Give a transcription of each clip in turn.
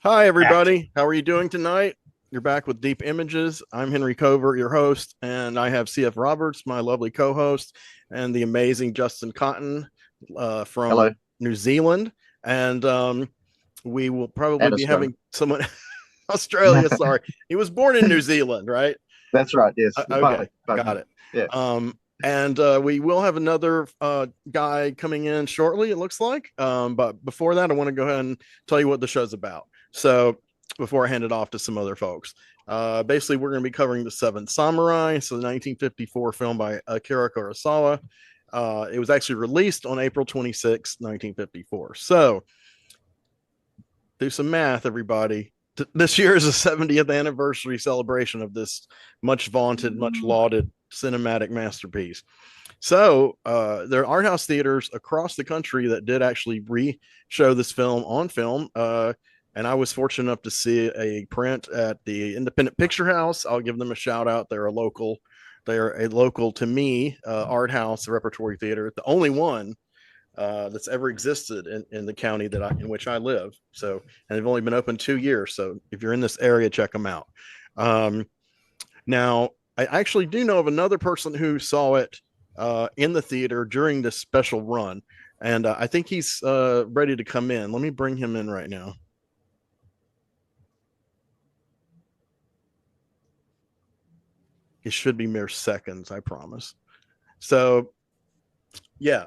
Hi, Act. everybody. How are you doing tonight? You're back with Deep Images. I'm Henry Covert, your host, and I have CF Roberts, my lovely co host, and the amazing Justin Cotton from Hello. New Zealand. And we will probably And be Australia. having someone, Australia, sorry. He was born in New Zealand, right? That's right. Yes. Okay, Both. got it. Yeah. And we will have another guy coming in shortly, it looks like. But before that, I want to go ahead and tell you what the show's about. So before I hand it off to some other folks, basically, we're going to be covering The Seven Samurai. So the 1954 film by Akira Kurosawa. It was actually released on April 26, 1954. So do some math, everybody. This year is the 70th anniversary celebration of this much vaunted, much lauded cinematic masterpiece. So there are art house theaters across the country that did actually re-show this film on film. And I was fortunate enough to see a print at the Independent Picture House. I'll give them a shout out. They're a local to me art house repertory theater, the only one that's ever existed in the county in which I live. So, and they've only been open 2 years. So, if you're in this area, check them out. Um, Now, I actually do know of another person who saw it in the theater during this special run, and I think he's ready to come in. Let me bring him in right now. It should be mere seconds, I promise. So, yeah,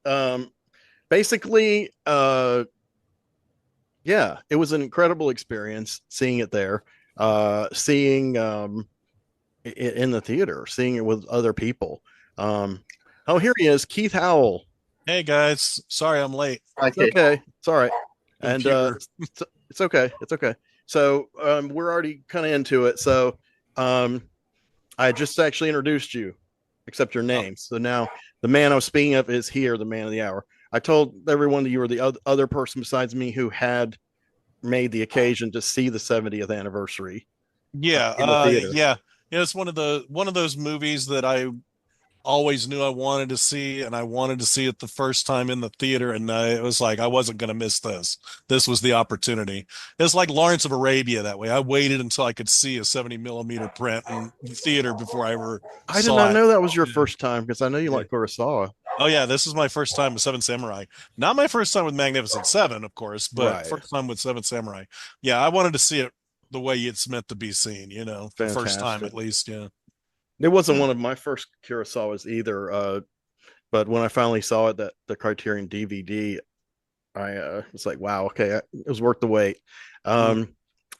um, basically, yeah, it was an incredible experience seeing it there, seeing in the theater, seeing it with other people. Um, oh, here he is, Keith Howell. Hey guys, sorry I'm late. It's Okay. okay. It's all right. And Computer. it's okay. It's okay. So we're already kind of into it. So I just actually introduced you, except your Oh, name. So now the man I was speaking of is here, the man of the hour. I told everyone that you were the other person besides me who had made the occasion to see the 70th anniversary yeah, in the theater. yeah. Yeah, it's one of those movies that I always knew I wanted to see, and I wanted to see it the first time in the theater, and it was like I wasn't going to miss this. This was the opportunity. It's like Lawrence of Arabia that way. I waited until I could see a 70 millimeter print in the theater before I ever I did saw not it. know that was your Yeah. first time because I know you Yeah. like Kurosawa. Oh yeah, this is my first time with Seven Samurai. Not my first time with Magnificent Seven, of course, but Right. first time with Seven Samurai. Yeah, I wanted to see it the way it's meant to be seen, the first time Fantastic. at least. Yeah. It wasn't one of my first Kurosawas either. But when I finally saw it, that the Criterion DVD, I was like, wow, okay, it was worth the wait. Mm.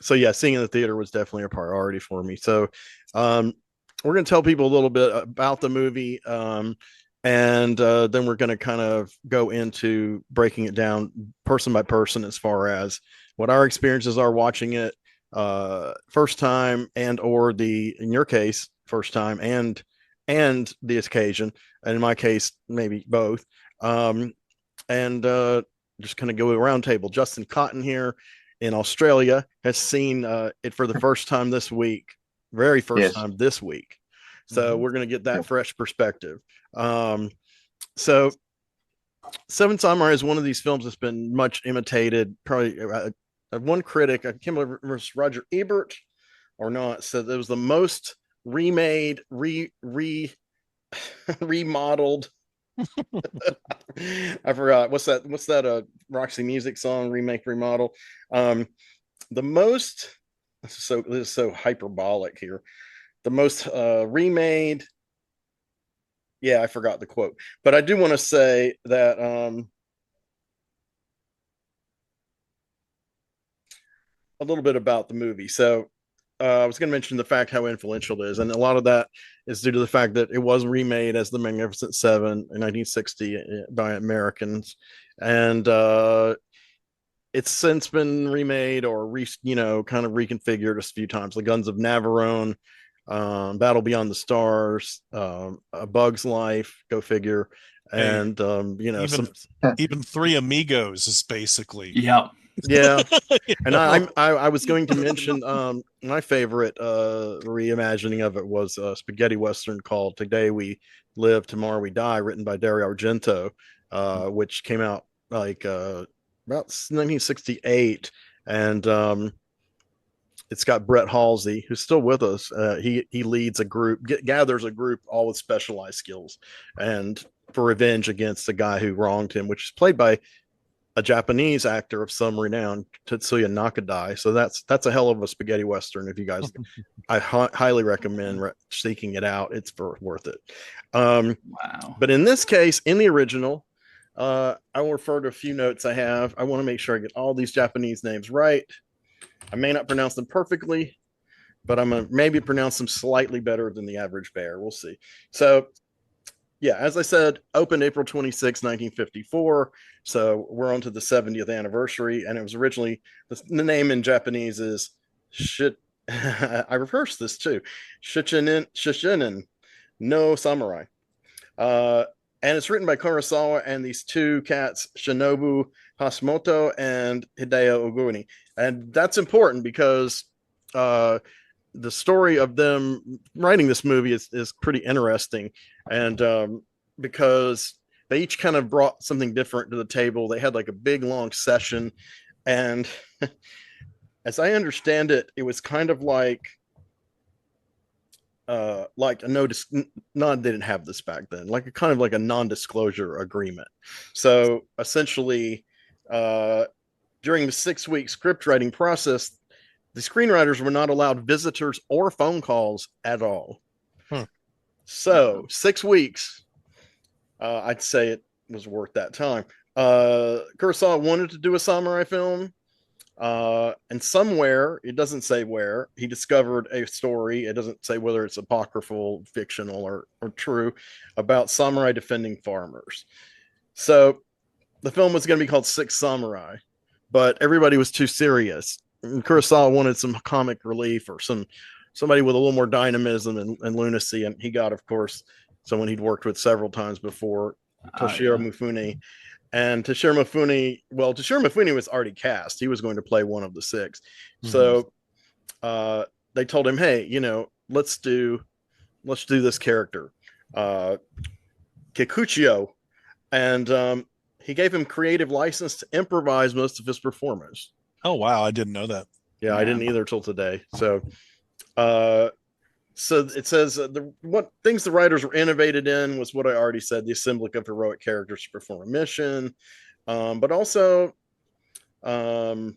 So yeah, seeing in the theater was definitely a priority for me. So um, we're going to tell people a little bit about the movie, and then we're going to kind of go into breaking it down person by person as far as what our experiences are watching it first time and or the in your case first time and the occasion, and in my case maybe both. And just kind of go around table. Justin Cotton here in Australia has seen it for the first time this week, very first Yes. time this week. So Mhm. we're going to get that Yeah. fresh perspective. Um, so Seven Samurai is one of these films that's been much imitated. Probably one critic, I can't remember if it was Roger Ebert or not, said it was the most remade, remodeled. I forgot what's that. What's that? Roxy Music song remake remodel. Um, the most. This is so hyperbolic here. The most remade. Yeah, I forgot the quote, but I do want to say that a little bit about the movie. So I was going to mention the fact how influential it is, and a lot of that is due to the fact that it was remade as the Magnificent Seven in 1960 by Americans, and it's since been remade or kind of reconfigured a few times. The Guns of Navarone, Battle Beyond the Stars, A Bug's Life, go figure, Hey, and even some. even Three Amigos is basically. Yeah. Yeah, you and know. I was going to mention my favorite reimagining of it was a spaghetti western called Today We Live, Tomorrow We Die, written by Dario Argento, which came out like about 1968, and it's got Brett Halsey, who's still with us. He leads a group, gathers a group all with specialized skills, and for revenge against the guy who wronged him, which is played by a Japanese actor of some renown, Tetsuya Nakadai. So that's a hell of a spaghetti western. If you guys, I highly recommend seeking it out. It's worth it. Wow. But in this case, in the original, I will refer to a few notes I have. I want to make sure I get all these Japanese names right. I may not pronounce them perfectly, but I'm going to maybe pronounce them slightly better than the average bear. We'll see. So, yeah, as I said, opened April 26, 1954. So we're on to the 70th anniversary. And it was originally, the name in Japanese is Shit. I reversed this too. Shishinin no Samurai. And it's written by Kurosawa and these two cats, Shinobu Hashimoto and Hideo Oguni. And that's important because the story of them writing this movie is pretty interesting. And because they each kind of brought something different to the table. They had like a big, long session. And as I understand it, it was kind of like a they didn't have this back then, like a kind of like a non-disclosure agreement. So essentially, during the 6-week script writing process, the screenwriters were not allowed visitors or phone calls at all. So 6 weeks, I'd say it was worth that time. Kurosawa wanted to do a samurai film. And somewhere, it doesn't say where, he discovered a story. It doesn't say whether it's apocryphal, fictional, or true, about samurai defending farmers. So the film was going to be called Six Samurai, but everybody was too serious. And Kurosawa wanted some comic relief or somebody with a little more dynamism and lunacy. And he got, of course, someone he'd worked with several times before, Toshiro Mifune. And Toshiro Mifune was already cast. He was going to play one of the six. Mm-hmm. So they told him, hey, let's do this character, Kikuchio. And he gave him creative license to improvise most of his performance. Oh, wow. I didn't know that. Yeah, I didn't either till today. So it says what things the writers were innovated in was what I already said, the assembly of heroic characters to perform a mission. But also, Roger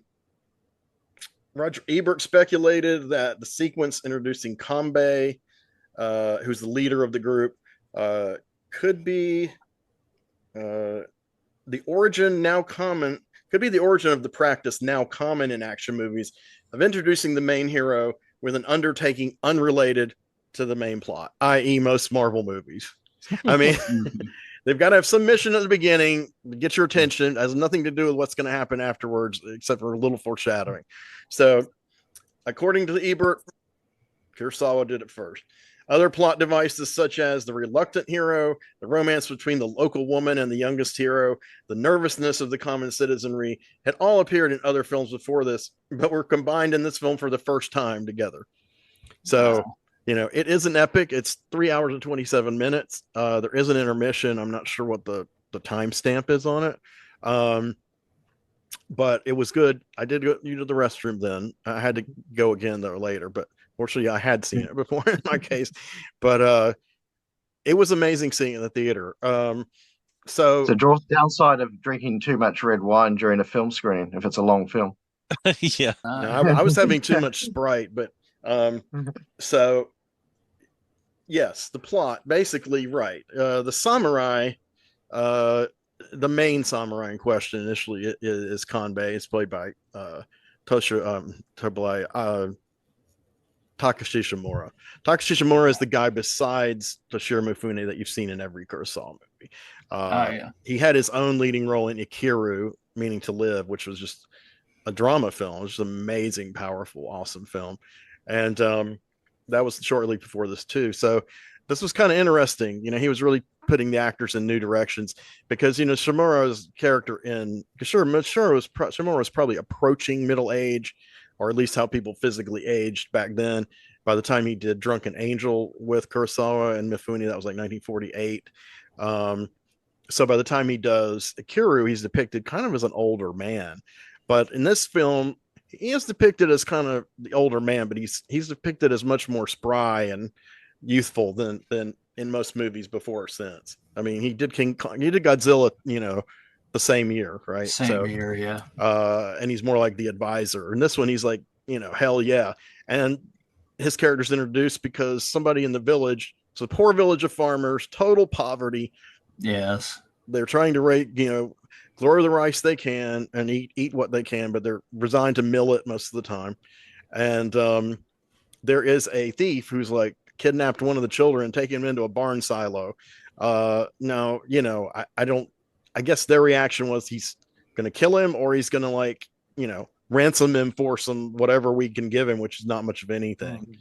Ebert speculated that the sequence introducing Kanbei, who's the leader of the group, could be the origin of the practice now common in action movies of introducing the main hero with an undertaking unrelated to the main plot, i.e. most Marvel movies. I mean, they've got to have some mission at the beginning to get your attention. It has nothing to do with what's going to happen afterwards, except for a little foreshadowing. So, according to the Ebert, Kurosawa did it first. Other plot devices, such as the reluctant hero, the romance between the local woman and the youngest hero, the nervousness of the common citizenry, had all appeared in other films before this, but were combined in this film for the first time together. So, it is an epic. It's 3 hours and 27 minutes. There is an intermission. I'm not sure what the timestamp is on it. But it was good. I did go to the restroom then. I had to go again though later, but fortunately I had seen it before in my case. But it was amazing seeing it in the theater. So draw the downside of drinking too much red wine during a film screening if it's a long film. Yeah. I was having too much Sprite, but so yes, the plot basically, right. The samurai, the main samurai in question initially is Kanbei. It's played by Takashi Shimura. Takashi Shimura is the guy besides Toshiro Mifune that you've seen in every Kurosawa movie. He had his own leading role in Ikiru, meaning to live, which was just a drama film. It was just an amazing, powerful, awesome film. And that was shortly before this too. So this was kind of interesting. He was really putting the actors in new directions because, Shimura's character Shimura was probably approaching middle age, or at least how people physically aged back then. By the time he did Drunken Angel with Kurosawa and Mifune, that was like 1948. So by the time he does Akiru, he's depicted kind of as an older man. But in this film, he is depicted as kind of the older man, but he's depicted as much more spry and youthful than in most movies before or since. I mean, he did King Kong, he did Godzilla, the same year, right? Same year, yeah. And he's more like the advisor. And this one, he's like, hell yeah. And his character's introduced because somebody in the village, it's a poor village of farmers, total poverty. Yes. They're trying to grow the rice they can and eat what they can, but they're resigned to mill it most of the time. And there is a thief who's like kidnapped one of the children and taken him into a barn silo. Now, I guess their reaction was he's going to kill him or he's going to ransom him for some whatever we can give him, which is not much of anything.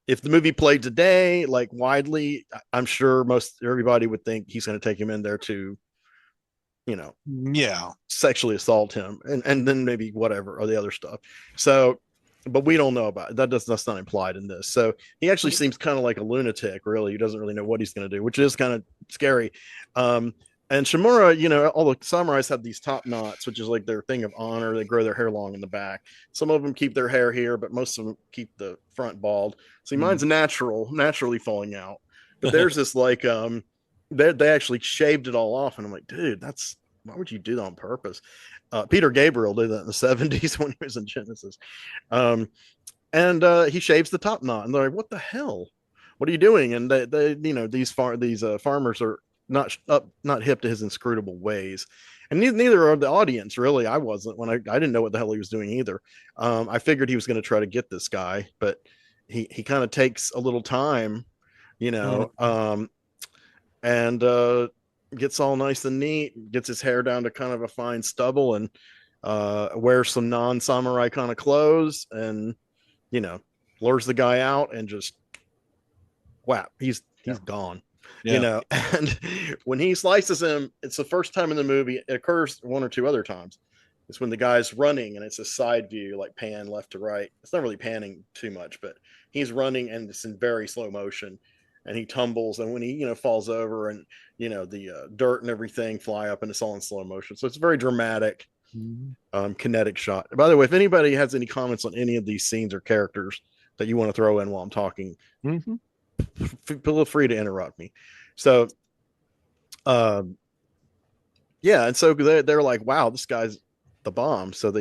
If the movie played today, like widely, I'm sure everybody would think he's going to take him in there to, sexually assault him and then maybe whatever or the other stuff. So, but we don't know about it. That's not implied in this. So he actually seems kind of like a lunatic, really. He doesn't really know what he's going to do, which is kind of scary. And Shimura, all the samurais have these top knots, which is like their thing of honor. They grow their hair long in the back. Some of them keep their hair here, but most of them keep the front bald. See, mine's naturally falling out. But there's this like, they actually shaved it all off. And I'm like, dude, why would you do that on purpose? Peter Gabriel did that in the 70s when he was in Genesis. And he shaves the top knot. And they're like, what the hell? What are you doing? And these farmers are not hip to his inscrutable ways, and neither are the audience, really. I wasn't when I didn't know what the hell he was doing either. I figured he was going to try to get this guy, but he kind of takes a little time, and gets all nice and neat, gets his hair down to kind of a fine stubble, and wears some non-samurai kind of clothes, and lures the guy out, and just whap, he's gone. Yeah. And when he slices him, it's the first time in the movie. It occurs one or two other times. It's when the guy's running and it's a side view, like pan left to right. It's not really panning too much, but he's running and it's in very slow motion, and he tumbles. And when he, falls over, and the dirt and everything fly up, and it's all in slow motion. So it's a very dramatic, kinetic shot. By the way, if anybody has any comments on any of these scenes or characters that you want to throw in while I'm talking, feel free to interrupt me. So and so they're like, wow, this guy's the bomb. So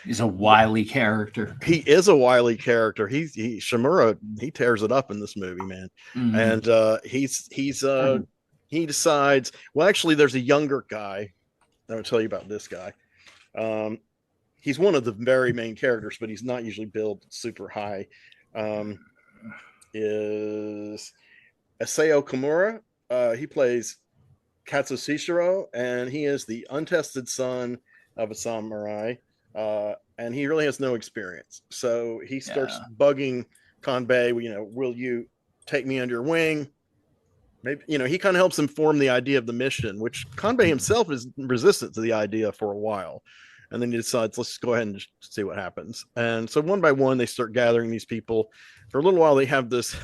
he's a wily character. He is a wily character. Shimura, he tears it up in this movie, man. And he decides, well, actually there's a younger guy. I'll tell you about this guy. He's one of the very main characters, but he's not usually billed super high. Is Asao Kimura. He plays Katsushiro, and he is the untested son of a samurai, and he really has no experience. So he starts bugging Kanbei, will you take me under your wing? Maybe, he kind of helps him form the idea of the mission, which Kanbei himself is resistant to the idea for a while. And then he decides, let's just go ahead and just see what happens. And so one by one, they start gathering these people. For a little while, they have this.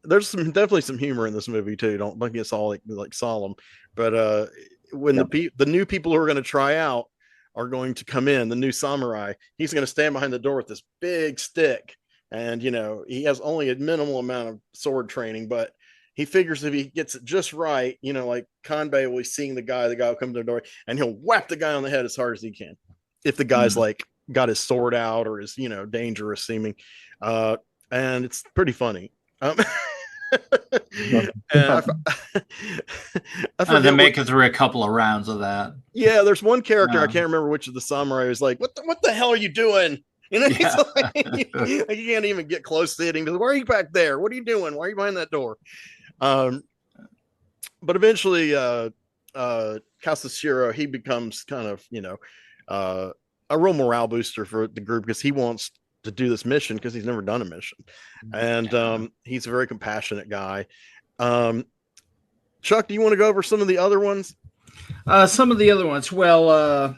There's definitely some humor in this movie too. Don't think it's all like solemn. But when the new people who are going to try out are going to come in, the new samurai, he's going to stand behind the door with this big stick, and he has only a minimal amount of sword training, but he figures if he gets it just right, like Kanbei will be seeing the guy will come to the door, and he'll whack the guy on the head as hard as he can. If the guy's like got his sword out or is, dangerous seeming. And it's pretty funny. And they make it through a couple of rounds of that. Yeah, there's one character, I can't remember which of the samurai, is like, what the hell are you doing? He's like, you can't even get close to hitting. Why are you back there? What are you doing? Why are you behind that door? But eventually Katsushiro, he becomes kind of a real morale booster for the group, because he wants to do this mission because he's never done a mission, and he's a very compassionate guy. Chuck, do you want to go over some of the other ones? Some of the other ones. Well,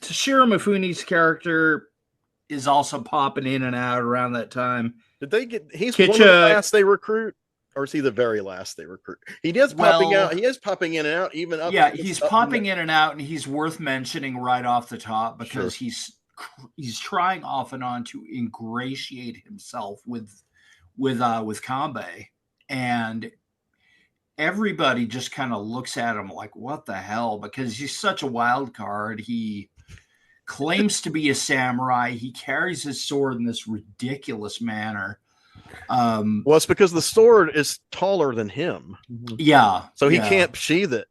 Toshiro Mifune's character is also popping in and out around that time. Did they get? He's one of the last they recruit. or is he the very last they recruit? He is popping Well, out. He is popping in and out, even up. yeah, he's popping in and out, and he's worth mentioning right off the top because Sure. he's trying off and on to ingratiate himself with Kambe, and everybody just kind of looks at him like, what the hell? Because he's such a wild card. He claims to be a samurai. He carries his sword in this ridiculous manner. Well, it's because the sword is taller than him. Yeah. So he can't sheath it.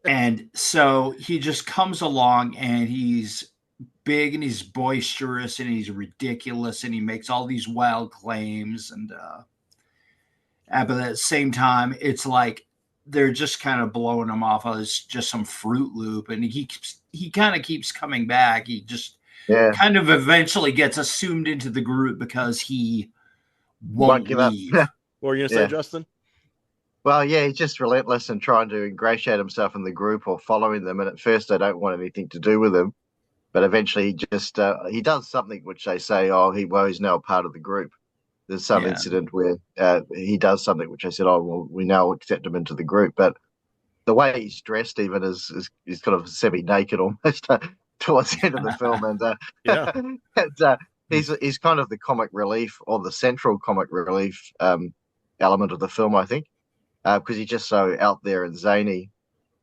And so he just comes along and he's big and he's boisterous and he's ridiculous and he makes all these wild claims. But at the same time, it's like they're just kind of blowing him off as just some Fruit Loop. And he kind of keeps coming back. He just kind of eventually gets assumed into the group because he won't leave. What were you going to say, Justin? Well, yeah, he's just relentless in trying to ingratiate himself in the group or following them. And at first, they don't want anything to do with him. But eventually, he just he does something which they say, he's now part of the group. There's some incident where he does something which I said, we now accept him into the group. But the way he's dressed even is kind of semi-naked almost towards the end of the film. And he's kind of the comic relief or the central comic relief element of the film, I think, because he's just so out there and zany.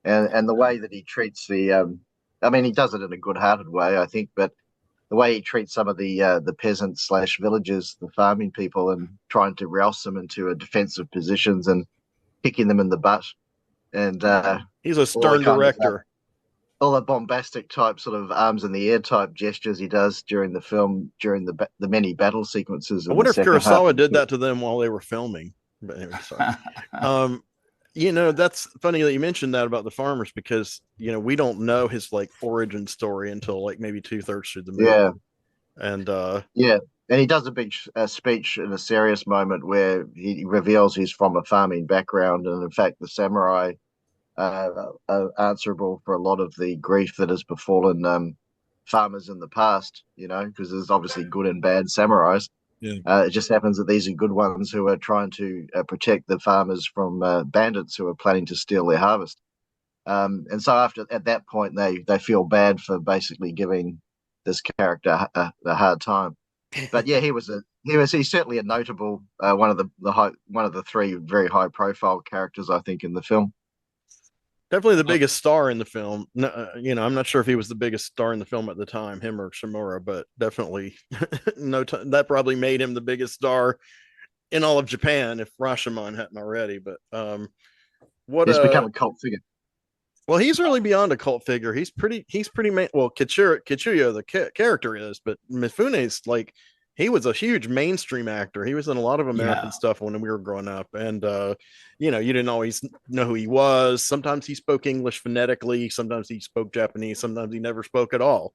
And the way that he treats he does it in a good-hearted way, I think, but the way he treats some of the peasants / villagers, the farming people, and trying to rouse them into defensive positions and kicking them in the butt. And he's a stern director. All the bombastic type sort of arms in the air type gestures he does during the film, during the many battle sequences. I wonder if Kurosawa did that to them while they were filming. But anyway, sorry. That's funny that you mentioned that about the farmers because, we don't know his origin story until maybe 2/3 through the movie. Yeah. And and he does a big speech in a serious moment where he reveals he's from a farming background. And in fact, the samurai are answerable for a lot of the grief that has befallen farmers in the past, because there's obviously good and bad samurais. Yeah. It just happens that these are good ones who are trying to protect the farmers from bandits who are planning to steal their harvest. And so at that point, they feel bad for basically giving this character a hard time. But yeah, he's certainly a notable one of the three very high profile characters, I think, in the film. Definitely the biggest star in the film. I'm not sure if he was the biggest star in the film at the time, him or Shimura, but definitely that probably made him the biggest star in all of Japan if Rashomon hadn't already. But he's become a cult figure. Well, he's really beyond a cult figure. He's pretty well, Kichuya, the character is, but Mifune's he was a huge mainstream actor. He was in a lot of American stuff when we were growing up. And, you didn't always know who he was. Sometimes he spoke English phonetically. Sometimes he spoke Japanese. Sometimes he never spoke at all.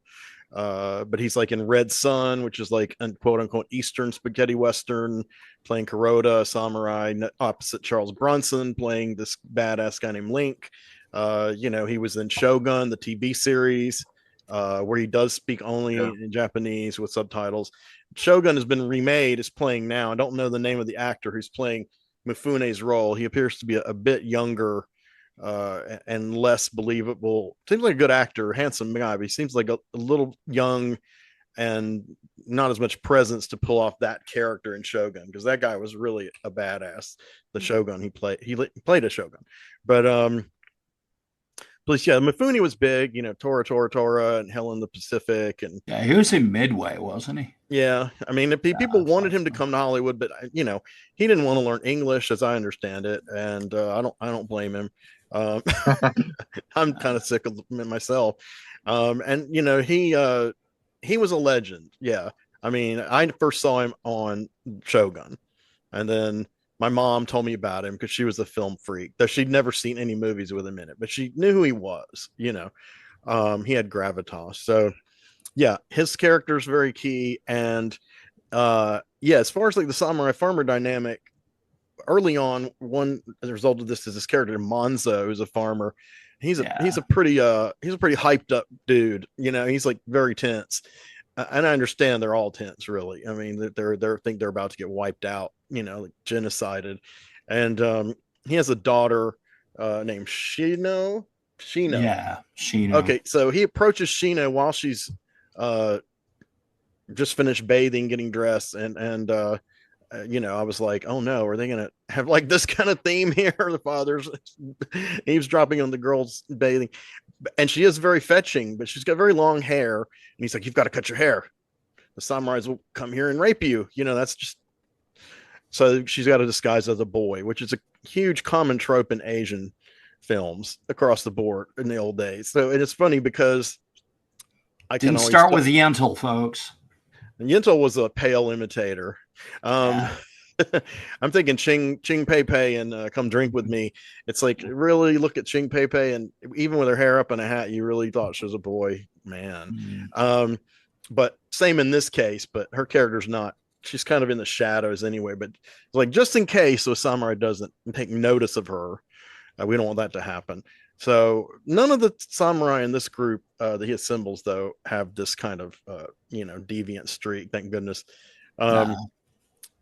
But he's in Red Sun, which is a quote unquote Eastern spaghetti Western, playing Kuroda, samurai, opposite Charles Bronson, playing this badass guy named Link. He was in Shogun, the TV series, where he does speak only in Japanese with subtitles. Shogun has been remade, is playing now. I don't know the name of the actor who's playing Mifune's role. He appears to be a bit younger and less believable. Seems like a good actor, handsome guy, but he seems like a little young and not as much presence to pull off that character in Shogun, because that guy was really a badass. The Shogun he played a Shogun. But yeah, Mifune was big, Tora, and Hell in the Pacific. And he was in Midway, wasn't he? Yeah. I mean, people wanted him to come to Hollywood, but he didn't want to learn English, as I understand it. And I don't blame him. I'm kind of sick of him myself. And he was a legend. Yeah. I mean, I first saw him on Shogun, and then my mom told me about him because she was a film freak, though she'd never seen any movies with him in it, but she knew who he was. He had gravitas. So yeah, his character is very key. And as far as the samurai farmer dynamic, early on, one as a result of this is this character Monzo, who's a farmer. He's a pretty hyped up dude. He's very tense. and I understand they're all tense, really. I mean, they're think they're about to get wiped out, like genocided, and he has a daughter named Shino. Shino. Yeah, Shino. Okay, so he approaches Shino while she's just finished bathing, getting dressed, and I was like, oh no, are they gonna have like this kind of theme here? The father's eavesdropping on the girls bathing, and she is very fetching, but she's got very long hair, and he's like, you've got to cut your hair. The samurais will come here and rape you. That's just so she's got to disguise as a boy, which is a huge common trope in Asian films across the board in the old days. So it is funny because I didn't start with Yentl, folks. And Yentl was a pale imitator. I'm thinking Ching Pei Pei and Come Drink With Me. It's like, really look at Ching Pei Pei, and even with her hair up in a hat, you really thought she was a boy, man. But same in this case, but her character's not. She's kind of in the shadows anyway. But like, just in case the samurai doesn't take notice of her, we don't want that to happen. So none of the samurai in this group that he assembles, though, have this kind of deviant streak. Thank goodness.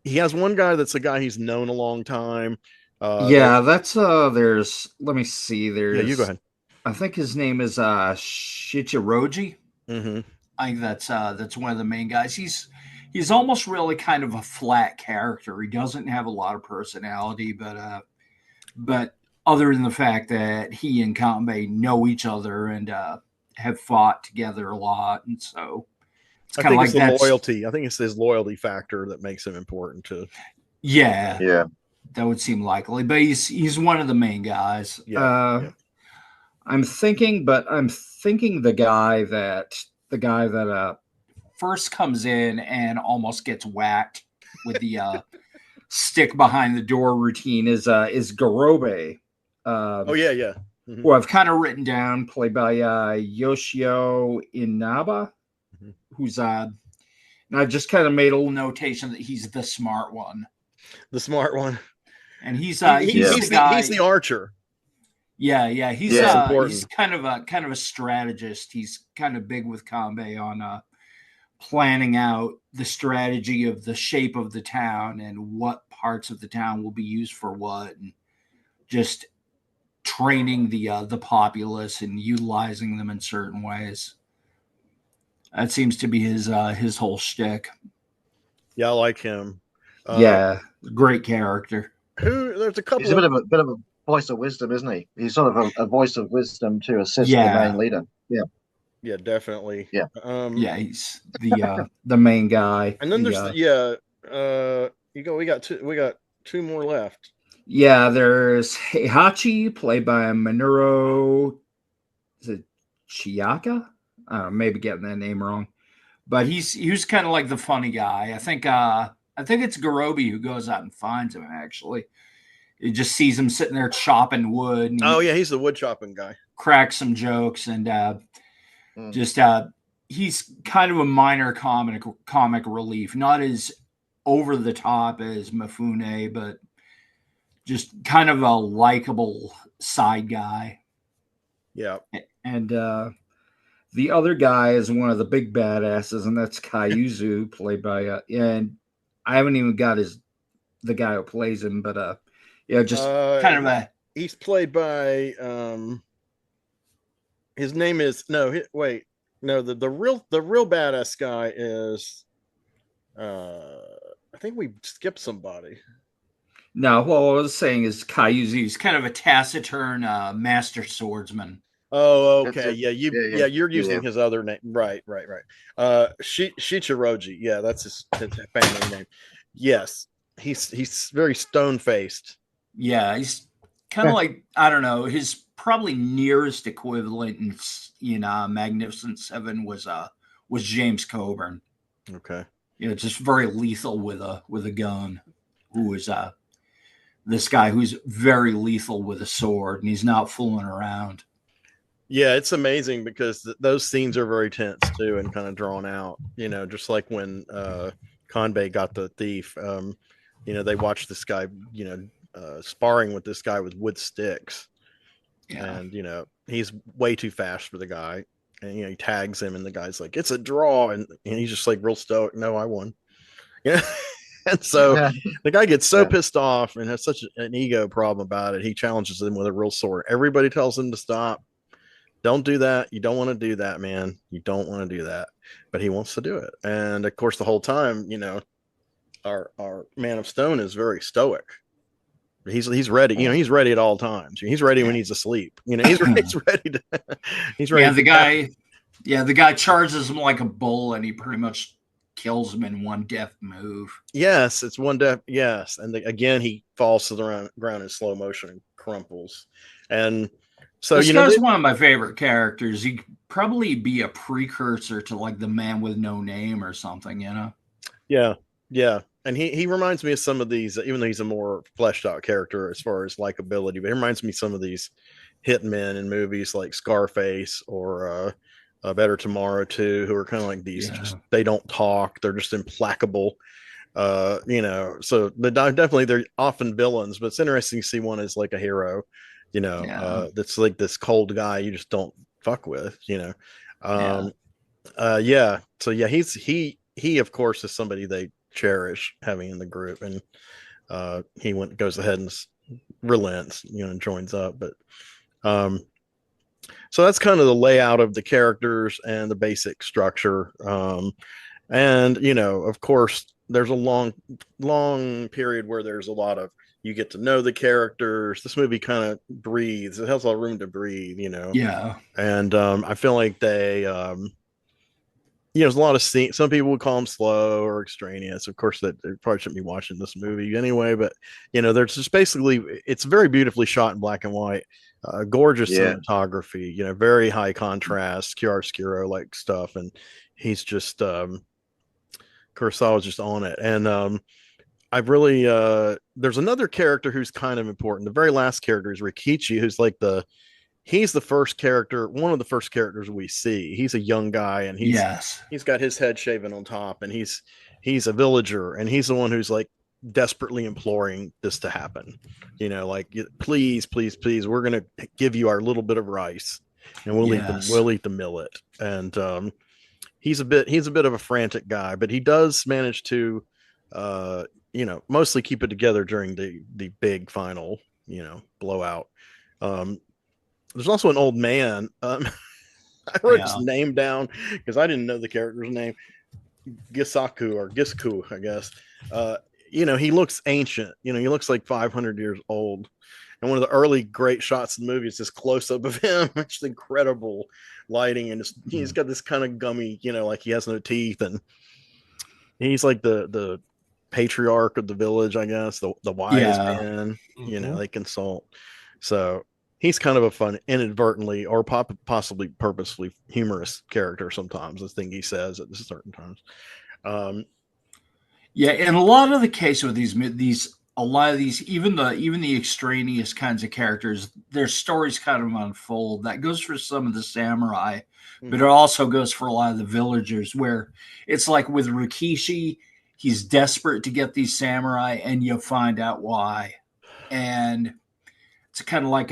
He has one guy that's a guy he's known a long time. That's there's. Let me see. There's. You go ahead. I think his name is Shichiroji. Mm-hmm. I think that's one of the main guys. He's almost really kind of a flat character. He doesn't have a lot of personality, but other than the fact that he and Kanbei know each other and have fought together a lot, and so it's kind of like the loyalty. I think it's his loyalty factor that makes him important to. Yeah, that would seem likely. But he's one of the main guys. I'm thinking the guy that first comes in and almost gets whacked with the stick behind the door routine is Garobe. Mm-hmm. Who I've kind of written down, played by Yoshio Inaba, who's and I've just kind of made a little notation that he's the smart one. And he's the archer. He's kind of a strategist. He's kind of big with Kanbei on planning out the strategy of the shape of the town and what parts of the town will be used for what, and just training the populace and utilizing them in certain ways. That seems to be his whole shtick. Yeah, I like him. Great character. There's a couple. He's a bit of a voice of wisdom, isn't he? He's sort of a voice of wisdom to assist the main leader. Yeah, definitely. Yeah. He's the main guy. And then we got two more left. Yeah, there's Heihachi, played by Minoru. Is it Chiaka? Maybe getting that name wrong, but he was kind of like the funny guy. I think it's Garobe who goes out and finds him. Actually, he just sees him sitting there chopping wood. He's the wood chopping guy. Cracks some jokes and he's kind of a minor comic relief, not as over the top as Mifune, but just kind of a likable side guy. Yeah. And the other guy is one of the big badasses, and that's Kaiuzu, played by and I haven't even got the guy who plays him, but kind of he's played by his name is the real badass guy is I think we skipped somebody. No, what I was saying is Kaiuzu. He's kind of a taciturn master swordsman. Oh, okay. You're using his other name. Right. Shichiroji. Yeah, that's his family name. Yes. He's very stone-faced. Yeah, he's kind of like, I don't know, his probably nearest equivalent in Magnificent Seven was James Coburn. Okay. Just very lethal with a gun. Who is this guy who's very lethal with a sword, and he's not fooling around. Yeah, it's amazing because those scenes are very tense too and kind of drawn out. Just like when Kanbei got the thief. They watched this guy, sparring with this guy with wood sticks. Yeah. And he's way too fast for the guy. and he tags him, and the guy's like, "It's a draw," and he's just like real stoked. No, I won. Yeah. And so the guy gets so pissed off and has such an ego problem about it. He challenges him with a real sword. Everybody tells him to stop. Don't do that. You don't want to do that, man. You don't want to do that. But he wants to do it. And of course, the whole time, our Man of Stone is very stoic. He's ready. He's ready at all times. He's ready when he's asleep. He's ready to. He's ready. The guy charges him like a bull, and he pretty much kills him in one deft move. Yes, it's one deft. Yes, and again he falls to the ground in slow motion and crumples. And so this guy's one of my favorite characters. He could probably be a precursor to like the Man with No Name or something. Yeah. And he reminds me of some of these, even though he's a more fleshed out character as far as likability, but he reminds me of some of these hitmen in movies like Scarface or Better Tomorrow too, who are kind of like these. Just they don't talk; they're just implacable. So definitely they're often villains, but it's interesting to see one as like a hero. That's like this cold guy you just don't fuck with. So he of course is somebody they cherish having in the group, and he goes ahead and relents, and joins up. But so that's kind of the layout of the characters and the basic structure. And of course there's a long period where there's a lot of, you get to know the characters. This movie kind of breathes. It has a lot of room to breathe, And I feel like they there's a lot of scenes. Some people would call them slow or extraneous. Of course, that they probably shouldn't be watching this movie anyway. But there's just basically, it's very beautifully shot in black and white, gorgeous cinematography. Very high contrast, chiaroscuro like stuff, and he's just Kurosawa's just on it. And I've really there's another character who's kind of important. The very last character is Rikichi, who's like he's the first character, one of the first characters we see. He's a young guy, and he's got his head shaven on top, and he's a villager, and he's the one who's like desperately imploring this to happen. Like, please, we're gonna give you our little bit of rice, and we'll eat the millet. And he's a bit of a frantic guy, but he does manage to mostly keep it together during the big final blowout. There's also an old man. I wrote his name down because I didn't know the character's name. Gisku, I guess. He looks ancient. He looks like 500 years old. And one of the early great shots in the movie is this close up of him. It's incredible lighting, and he's got this kind of gummy, like he has no teeth, and he's like the patriarch of the village, I guess, the wise man. They consult. So he's kind of a fun, inadvertently or possibly purposefully humorous character sometimes. The thing he says at certain times. In a lot of the case with these, a lot of these, even the extraneous kinds of characters, their stories kind of unfold. That goes for some of the samurai, but it also goes for a lot of the villagers, where it's like with Rikishi, he's desperate to get these samurai, and you find out why. And it's kind of like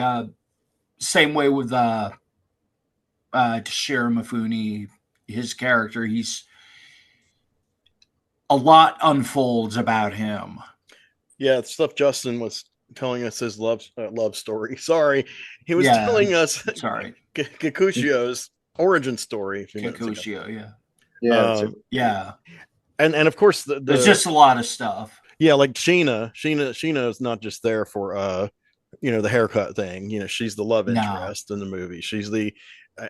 same way with Toshiro Mifune, his character. A lot unfolds about him. Yeah, the stuff Justin was telling us his love story. Sorry, he was telling us. Sorry, Kikuchio's origin story. Kikuchio, and of course there's just a lot of stuff. Yeah, like Sheena is not just there for the haircut thing. She's the love interest in the movie. She's the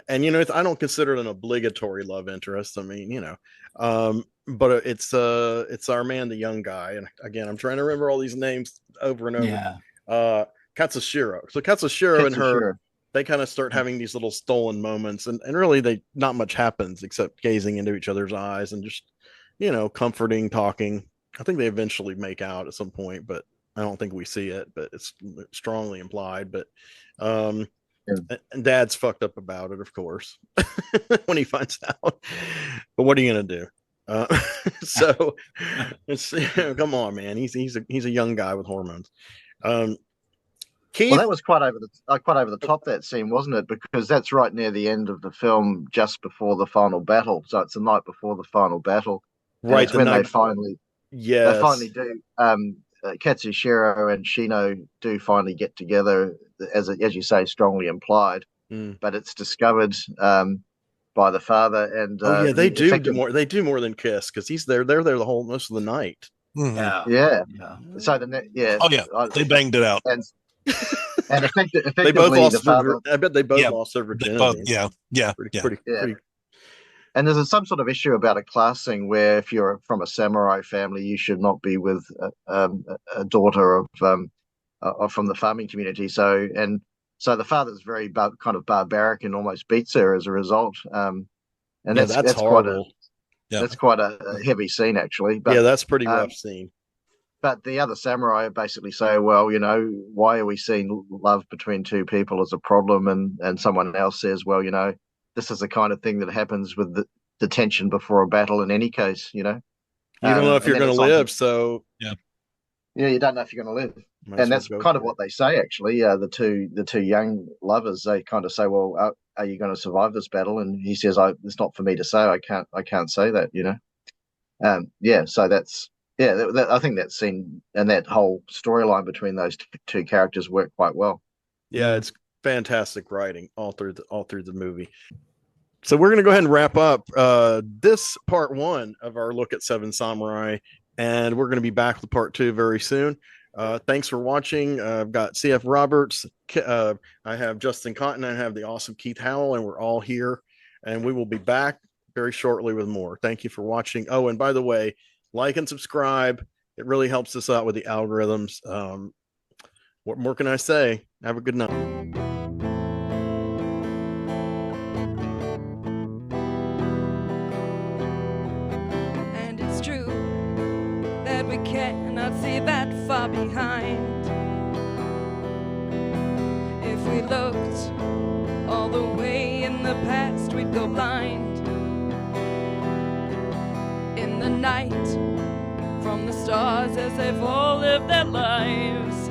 and I don't consider it an obligatory love interest. I mean, but it's our man, the young guy, and again, I'm trying to remember all these names over and over. Katsushiro. So Katsushiro and her, they kind of start having these little stolen moments, and really not much happens except gazing into each other's eyes and just comforting, talking. I think they eventually make out at some point, but I don't think we see it, but it's strongly implied. But and Dad's fucked up about it, of course, when he finds out. But what are you gonna do? So it's come on, man. He's a young guy with hormones. Keith, Well, that was quite over the top, that scene, wasn't it? Because that's right near the end of the film, just before the final battle. So it's the night before the final battle, and right? it's when they finally yes, do. Katsushiro and Shino do finally get together, as you say, strongly implied. Mm. But it's discovered by the father, and oh yeah, they do effectively, more. They do more than kiss because they're there the whole most of the night. Mhm. yeah. Yeah. So Oh yeah, they banged it out. and and They both effectively the lost. father. I bet they both Yeah, lost their they both. virginity. Yeah, yeah, Pretty, yeah. pretty, Yeah. pretty. And there's some sort of issue about a class thing where if you're from a samurai family, you should not be with a daughter of from the farming community. So the father's very kind of barbaric and almost beats her as a result. And Yeah, that's horrible. That's quite a heavy scene, actually. But yeah, that's pretty um, rough scene. but the other samurai basically say, well, why are we seeing love between two people as a problem? And someone else says, well, this is the kind of thing that happens with the tension before a battle in any case, You don't know if and you're then going it's to on live, so you don't know if you're going to live. might as And well that's go kind of for what they say, actually. The two young lovers, they kind of say, well, are you going to survive this battle? And he says, it's not for me to say. I can't say that, So that's, I think that scene and that whole storyline between those two characters work quite well. Yeah, it's fantastic writing all through the movie. So we're going to go ahead and wrap up this part one of our look at Seven Samurai, and we're going to be back with part two very soon. Thanks for watching. I've got CF Roberts. I have Justin Cotton. I have the awesome Keith Howell, and we're all here. And we will be back very shortly with more. Thank you for watching. Oh, and by the way, like and subscribe. It really helps us out with the algorithms. What more can I say? Have a good night. And it's true that we cannot see that far behind. If we looked all the way in the past, we'd go blind. In the night, from the stars as they've all lived their lives,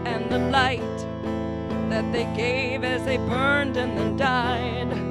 and the light that they gave as they burned and then died.